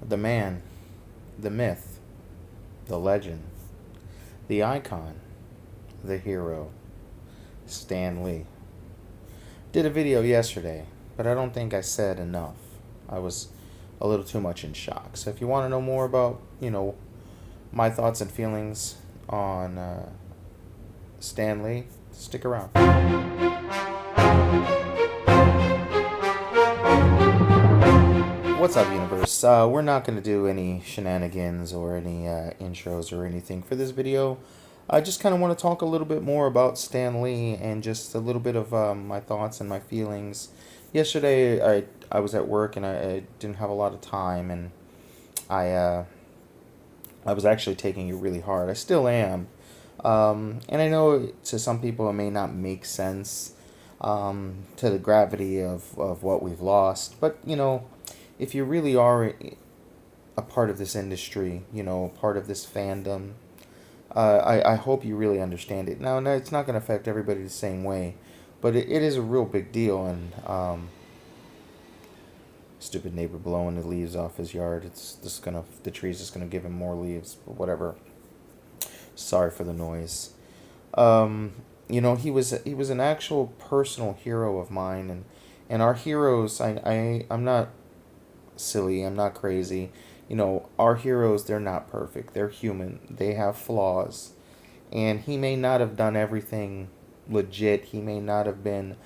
the man, the myth, the legend, the icon, the hero, Stan Lee. Did a video yesterday, but I don't think I said enough. I was a little too much in shock. So if you want to know more about, my thoughts and feelings on Stan Lee, stick around. What's up, universe? We're not going to do any shenanigans or any intros or anything for this video. I just kind of want to talk a little bit more about Stan Lee and just a little bit of my thoughts and my feelings. Yesterday, I was at work and I didn't have a lot of time, and I was actually taking it really hard. I still am. And I know to some people it may not make sense to the gravity of what we've lost, but if you really are a part of this industry, part of this fandom, I hope you really understand it. Now, it's not going to affect everybody the same way, but it is a real big deal. And stupid neighbor blowing the leaves off his yard. The tree's just gonna give him more leaves, but whatever. Sorry for the noise. He was an actual personal hero of mine, and our heroes. I'm not silly. I'm not crazy. Our heroes, they're not perfect. They're human. They have flaws. And he may not have done everything legit. He may not have been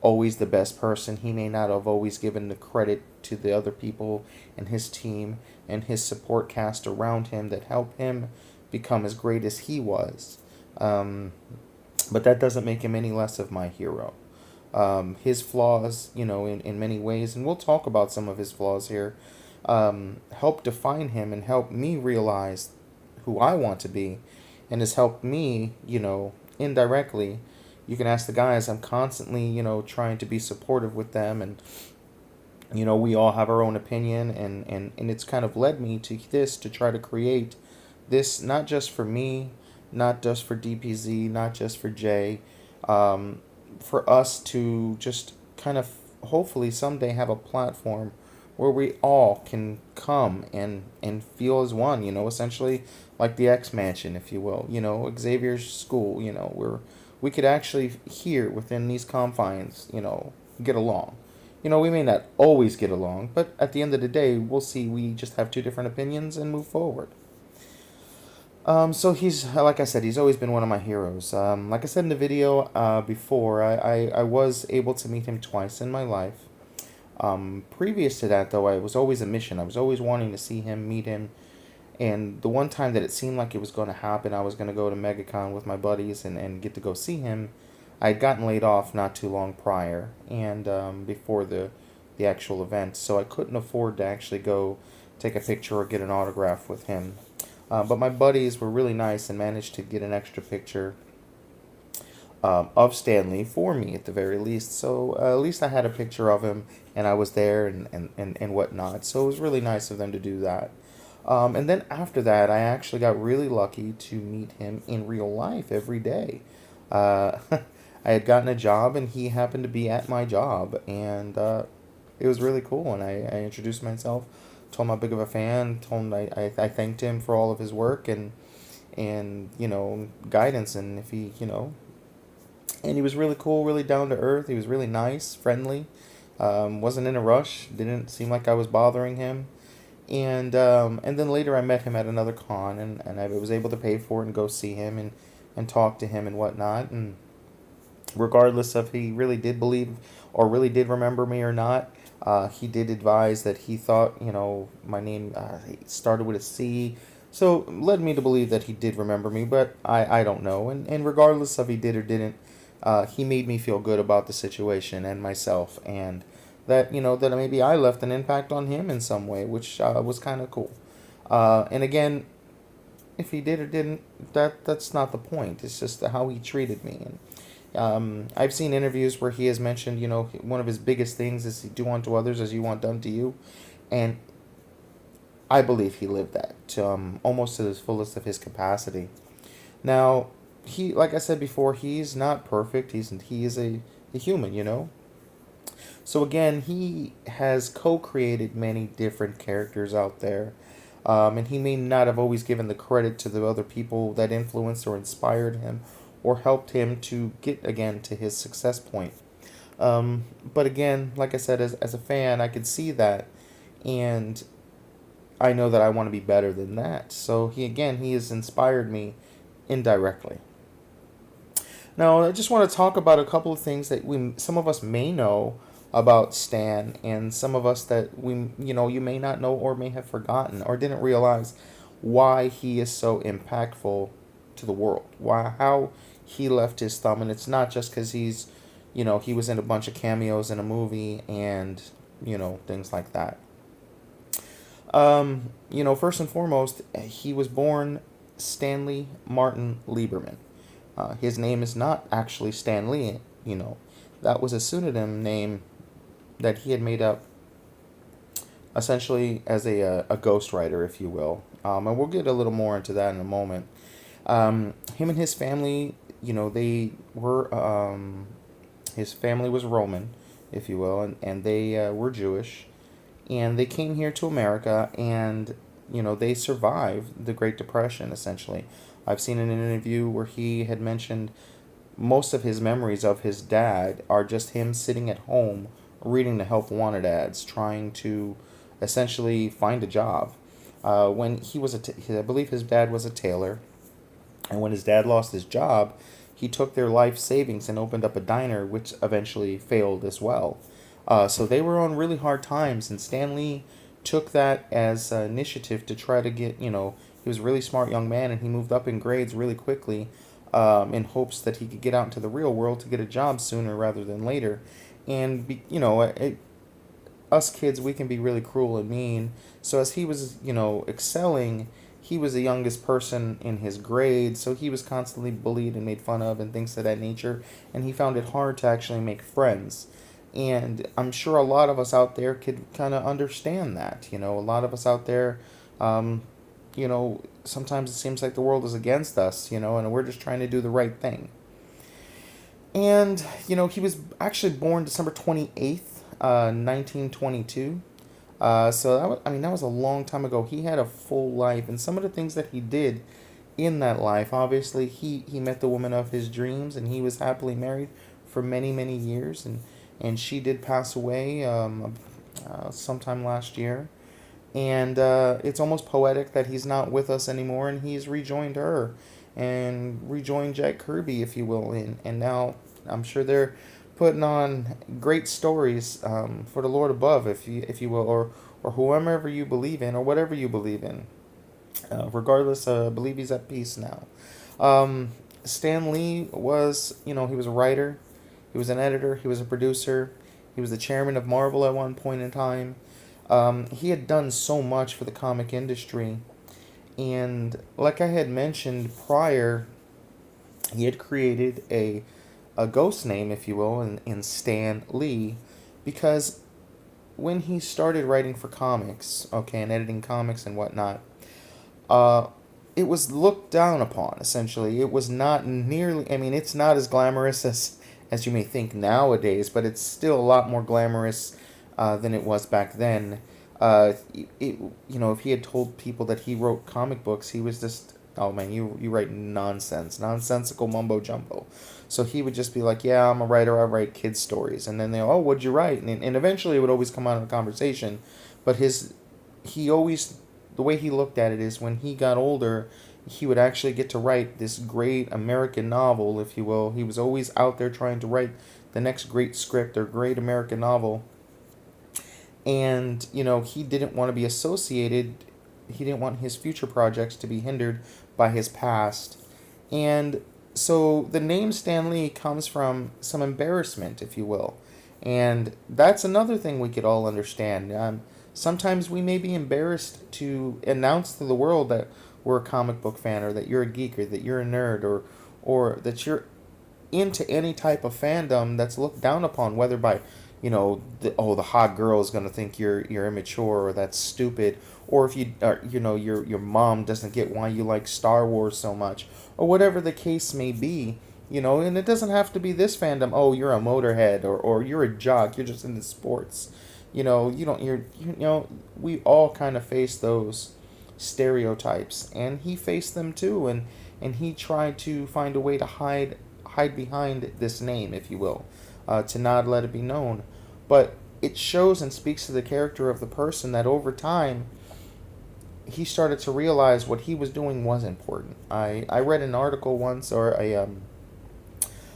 always the best person. He may not have always given the credit to the other people and his team and his support cast around him that helped him become as great as he was. But that doesn't make him any less of my hero. His flaws, in many ways, and we'll talk about some of his flaws here, help define him and help me realize who I want to be, and has helped me, indirectly. You can ask the guys, I'm constantly, trying to be supportive with them, and, we all have our own opinion, and it's kind of led me to this, to try to create this, not just for me, not just for DPZ, not just for Jay, for us to just kind of hopefully someday have a platform where we all can come and feel as one, essentially like the X Mansion, if you will, Xavier's school, where we could actually here within these confines, get along. We may not always get along, but at the end of the day, we'll see we just have two different opinions and move forward. So he's, like I said, he's always been one of my heroes. Like I said in the video before, I was able to meet him twice in my life. Previous to that, though, I was always a mission. I was always wanting to see him, meet him. And the one time that it seemed like it was going to happen, I was going to go to MegaCon with my buddies and get to go see him. I had gotten laid off not too long prior and before the actual event, so I couldn't afford to actually go take a picture or get an autograph with him. But my buddies were really nice and managed to get an extra picture of Stan Lee for me at the very least. So at least I had a picture of him and I was there and whatnot. So it was really nice of them to do that. And then after that, I actually got really lucky to meet him in real life every day. I had gotten a job and he happened to be at my job, and it was really cool. And I introduced myself, told him how big of a fan, told him I thanked him for all of his work and guidance, and if he, and he was really cool, really down to earth. He was really nice, friendly, wasn't in a rush, didn't seem like I was bothering him. And then later I met him at another con, and I was able to pay for it and go see him and talk to him and whatnot. And regardless of he really did believe or really did remember me or not, he did advise that he thought, my name started with a C. So led me to believe that he did remember me, but I don't know. And regardless of he did or didn't, he made me feel good about the situation and myself, and that, that maybe I left an impact on him in some way, which was kind of cool. And again, if he did or didn't, that's not the point. It's just how he treated me. And I've seen interviews where he has mentioned, one of his biggest things is do unto others as you want done to you. And I believe he lived that to, almost to the fullest of his capacity. Now, he, like I said before, he's not perfect. He is a human, So again, he has co-created many different characters out there. And he may not have always given the credit to the other people that influenced or inspired him or helped him to get again to his success point. But again, like I said, as a fan, I could see that, and I know that I want to be better than that. So he has inspired me indirectly. Now, I just want to talk about a couple of things that some of us may know about Stan, and some of us that you may not know or may have forgotten or didn't realize why he is so impactful to the world. How he left his thumb, and it's not just because he was in a bunch of cameos in a movie and things like that. First and foremost, he was born Stanley Martin Lieberman. His name is not actually Stan Lee, That was a pseudonym name that he had made up essentially as a ghostwriter, if you will. And we'll get a little more into that in a moment. Him and his family, they were, his family was Roman, if you will, and they were Jewish. And they came here to America, and they survived the Great Depression, essentially. I've seen in an interview where he had mentioned most of his memories of his dad are just him sitting at home reading the help wanted ads, trying to essentially find a job. When he was I believe his dad was a tailor, and when his dad lost his job, he took their life savings and opened up a diner, which eventually failed as well. So they were on really hard times, and Stan Lee took that as an initiative to try to get, he was a really smart young man, and he moved up in grades really quickly in hopes that he could get out into the real world to get a job sooner rather than later. And, us kids, we can be really cruel and mean. So as he was, excelling, he was the youngest person in his grade, so he was constantly bullied and made fun of and things of that nature, and he found it hard to actually make friends. And I'm sure a lot of us out there could kind of understand that. A lot of us out there, sometimes it seems like the world is against us, and we're just trying to do the right thing. And, he was actually born December 28th, 1922. That was a long time ago. He had a full life, and some of the things that he did in that life, obviously, he met the woman of his dreams, and he was happily married for many, many years, and she did pass away sometime last year. And it's almost poetic that he's not with us anymore, and he's rejoined her and rejoined Jack Kirby, if you will. And now I'm sure they're putting on great stories for the Lord above, if you will, or whomever you believe in, or whatever you believe in. Regardless, I believe he's at peace now. Stan Lee was, he was a writer, he was an editor, he was a producer, he was the chairman of Marvel at one point in time. He had done so much for the comic industry, and like I had mentioned prior, he had created a ghost name, if you will, in Stan Lee, because when he started writing for comics, and editing comics and whatnot, it was looked down upon, essentially. It was not nearly, it's not as glamorous as you may think nowadays, but it's still a lot more glamorous than it was back then. If he had told people that he wrote comic books, he was just, oh man, you write nonsensical mumbo jumbo. So he would just be like, yeah, I'm a writer, I write kids stories. And then what'd you write? And eventually it would always come out of a conversation. But the way he looked at it is when he got older, he would actually get to write this great American novel, if you will. He was always out there trying to write the next great script or great American novel. And, he didn't want to be associated, he didn't want his future projects to be hindered by his past. And so the name Stan Lee comes from some embarrassment, if you will. And that's another thing we could all understand. Sometimes we may be embarrassed to announce to the world that we're a comic book fan, or that you're a geek, or that you're a nerd, or that you're into any type of fandom that's looked down upon, whether by, the hot girl is going to think you're immature, or that's stupid, or if your mom doesn't get why you like Star Wars so much, or whatever the case may be. and it doesn't have to be this fandom. Oh, you're a motorhead, or you're a jock. You're just into sports. You don't. We all kind of face those stereotypes, and he faced them too, and he tried to find a way to hide behind this name, if you will, to not let it be known. But it shows and speaks to the character of the person that over time he started to realize what he was doing was important. I read an article once, or a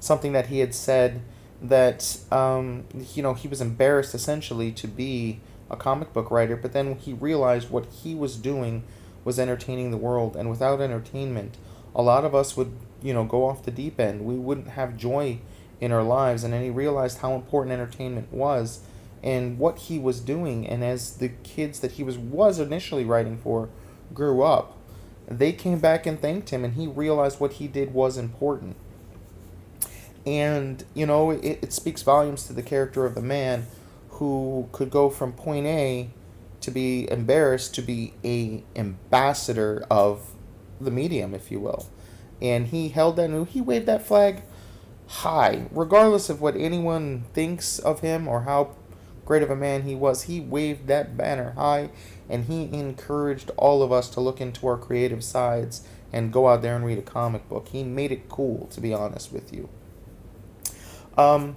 something that he had said, that he was embarrassed essentially to be a comic book writer, but then he realized what he was doing was entertaining the world, and without entertainment, a lot of us would go off the deep end. We wouldn't have joy in our lives, and then he realized how important entertainment was and what he was doing. And as the kids that he was initially writing for grew up, they came back and thanked him, and he realized what he did was important. And it speaks volumes to the character of the man who could go from point A to be embarrassed to be a ambassador of the medium, if you will. And he he waved that flag high, regardless of what anyone thinks of him or how great of a man he was. He waved that banner high, and he encouraged all of us to look into our creative sides and go out there and read a comic book. He made it cool, to be honest with you. I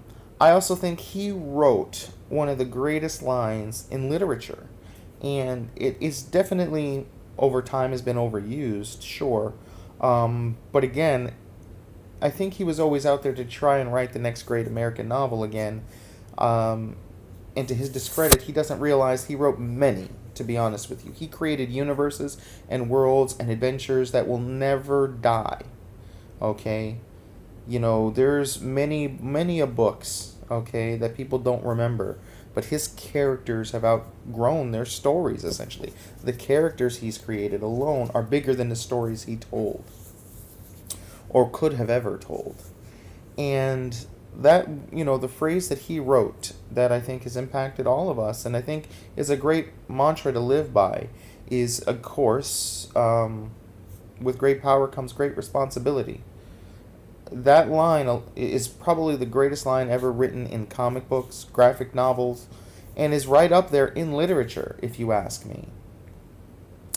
also think he wrote one of the greatest lines in literature, and it is definitely over time has been overused, sure, but again, I think he was always out there to try and write the next great American novel again, and to his discredit, he doesn't realize he wrote many, to be honest with you. He created universes and worlds and adventures that will never die, okay? There's many a books, okay, that people don't remember, but his characters have outgrown their stories, essentially. The characters he's created alone are bigger than the stories he told, or could have ever told. And that, the phrase that he wrote that I think has impacted all of us, and I think is a great mantra to live by, is, of course, with great power comes great responsibility. That line is probably the greatest line ever written in comic books, graphic novels, and is right up there in literature, if you ask me.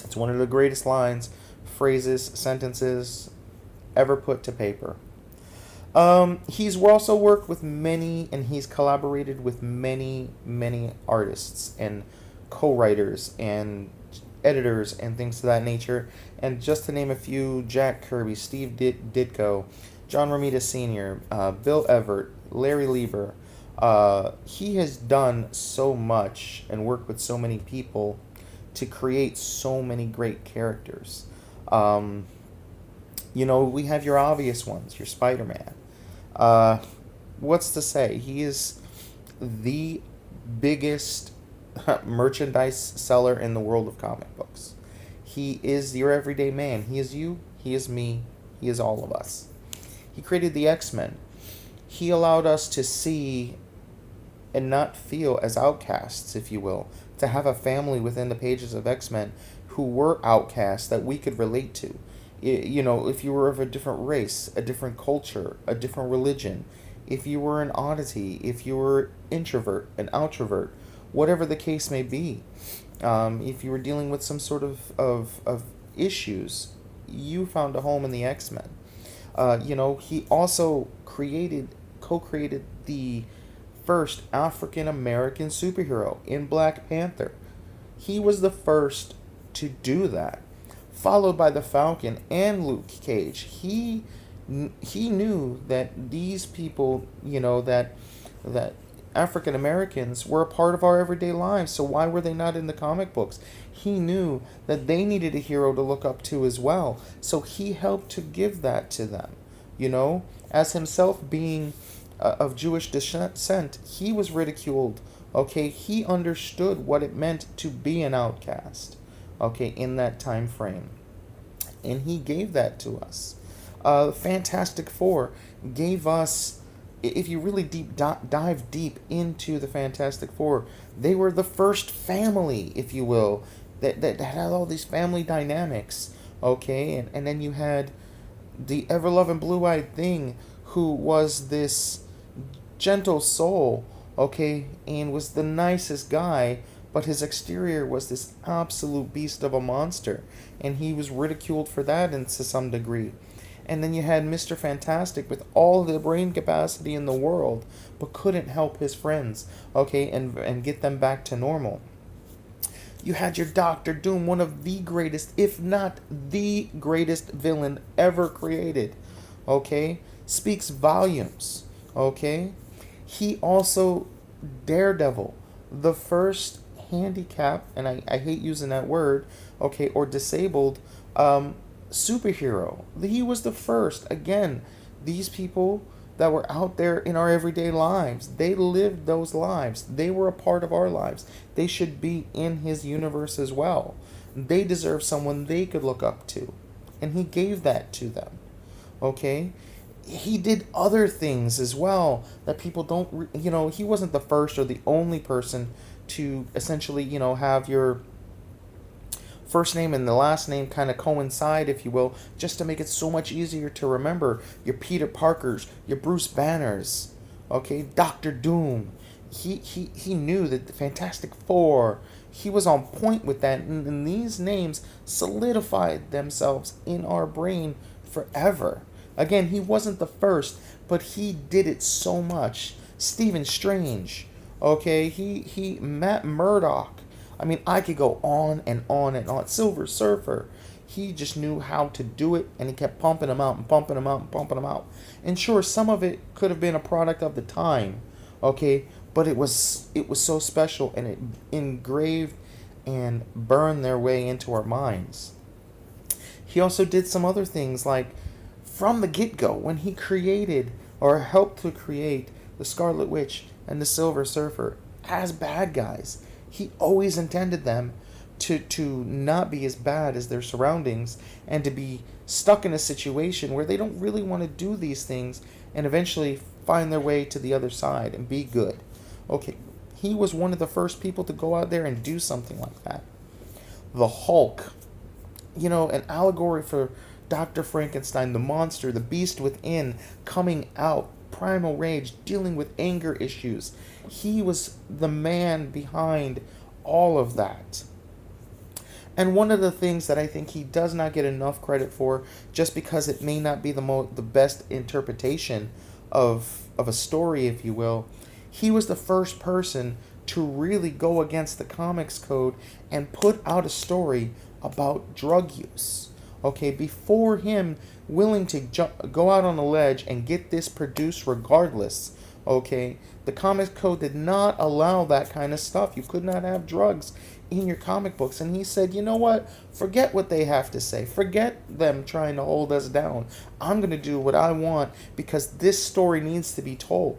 It's one of the greatest lines, phrases, sentences ever put to paper. He's also worked with many, and he's collaborated with many artists and co-writers and editors and things of that nature. And just to name a few, Jack Kirby, Steve Ditko, John Romita Sr., Bill Everett, Larry Lieber. He has done so much and worked with so many people to create so many great characters. We have your obvious ones, your Spider-Man. What's to say? He is the biggest merchandise seller in the world of comic books. He is your everyday man. He is you. He is me. He is all of us. He created the X-Men. He allowed us to see and not feel as outcasts, if you will, to have a family within the pages of X-Men who were outcasts that we could relate to. If you were of a different race, a different culture, a different religion, if you were an oddity, if you were introvert, an outrovert, whatever the case may be, if you were dealing with some sort of issues, you found a home in the X-Men. He also co-created the first African-American superhero in Black Panther. He was the first to do that, followed by the Falcon and Luke Cage. He knew that these people, that African Americans were a part of our everyday lives, so why were they not in the comic books? He knew that they needed a hero to look up to as well, so he helped to give that to them. As himself being of Jewish descent, he was ridiculed. Okay, he understood what it meant to be an outcast. Okay, in that time frame, and he gave that to us. Fantastic Four gave us, if you really dive deep into the Fantastic Four, they were the first family, if you will, that had all these family dynamics. Okay, and then you had the ever-loving Blue-Eyed Thing, who was this gentle soul, okay, and was the nicest guy, but his exterior was this absolute beast of a monster, and he was ridiculed for that and to some degree. And then you had Mr. Fantastic with all the brain capacity in the world, but couldn't help his friends, okay, and get them back to normal. You had your Doctor Doom, one of the greatest, if not the greatest villain ever created, okay? Speaks volumes, okay? He also, Daredevil, the first handicap, and I hate using that word, okay, or disabled superhero. He was the first. Again, these people that were out there in our everyday lives, they lived those lives. They were a part of our lives. They should be in his universe as well. They deserve someone they could look up to. And he gave that to them. Okay? He did other things as well that people don't, he wasn't the first or the only person to essentially, have your first name and the last name kind of coincide, if you will, just to make it so much easier to remember. Your Peter Parkers, your Bruce Banners, okay, Doctor Doom. He knew that the Fantastic Four, he was on point with that, and these names solidified themselves in our brain forever. Again, he wasn't the first, but he did it so much. Stephen Strange, okay, he Matt Murdock. I mean, I could go on and on and on. Silver Surfer, he just knew how to do it, and he kept pumping them out and pumping them out and pumping them out. And sure, some of it could have been a product of the time, okay, but it was so special, and it engraved and burned their way into our minds. He also did some other things, like from the get-go, when he created or helped to create the Scarlet Witch and the Silver Surfer as bad guys. He always intended them to not be as bad as their surroundings and to be stuck in a situation where they don't really want to do these things and eventually find their way to the other side and be good. Okay, he was one of the first people to go out there and do something like that. The Hulk, an allegory for Dr. Frankenstein, the monster, the beast within, coming out, primal rage, dealing with anger issues. He was the man behind all of that. And one of the things that I think he does not get enough credit for, just because it may not be the best interpretation of a story, if you will, he was the first person to really go against the comics code and put out a story about drug use. Okay, before him willing to go out on a ledge and get this produced regardless, okay, the comics code did not allow that kind of stuff. You could not have drugs in your comic books. And he said, you know what? Forget what they have to say. Forget them trying to hold us down. I'm going to do what I want because this story needs to be told.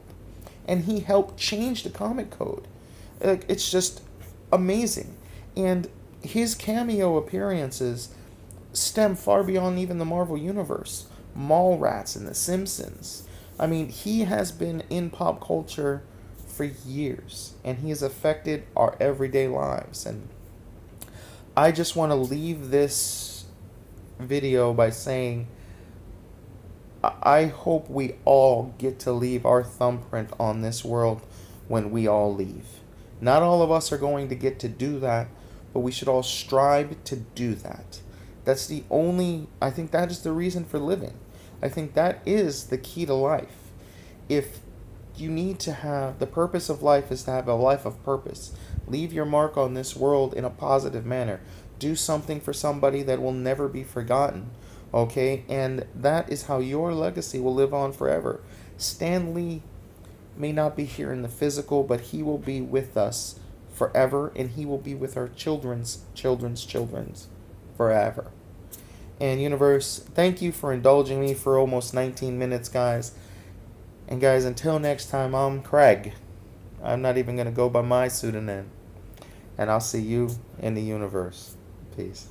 And he helped change the comic code. It's just amazing. And his cameo appearances stem far beyond even the Marvel Universe. Mallrats and The Simpsons. I mean, he has been in pop culture for years, and he has affected our everyday lives. And I just want to leave this video by saying I hope we all get to leave our thumbprint on this world when we all leave. Not all of us are going to get to do that, but we should all strive to do that. I think that is the reason for living. I think that is the key to life. If you need to have, the purpose of life is to have a life of purpose. Leave your mark on this world in a positive manner. Do something for somebody that will never be forgotten. Okay? And that is how your legacy will live on forever. Stan Lee may not be here in the physical, but he will be with us forever, and he will be with our children's forever. And Universe, thank you for indulging me for almost 19 minutes, guys. And guys, until next time, I'm Craig. I'm not even going to go by my pseudonym. And I'll see you in the universe. Peace.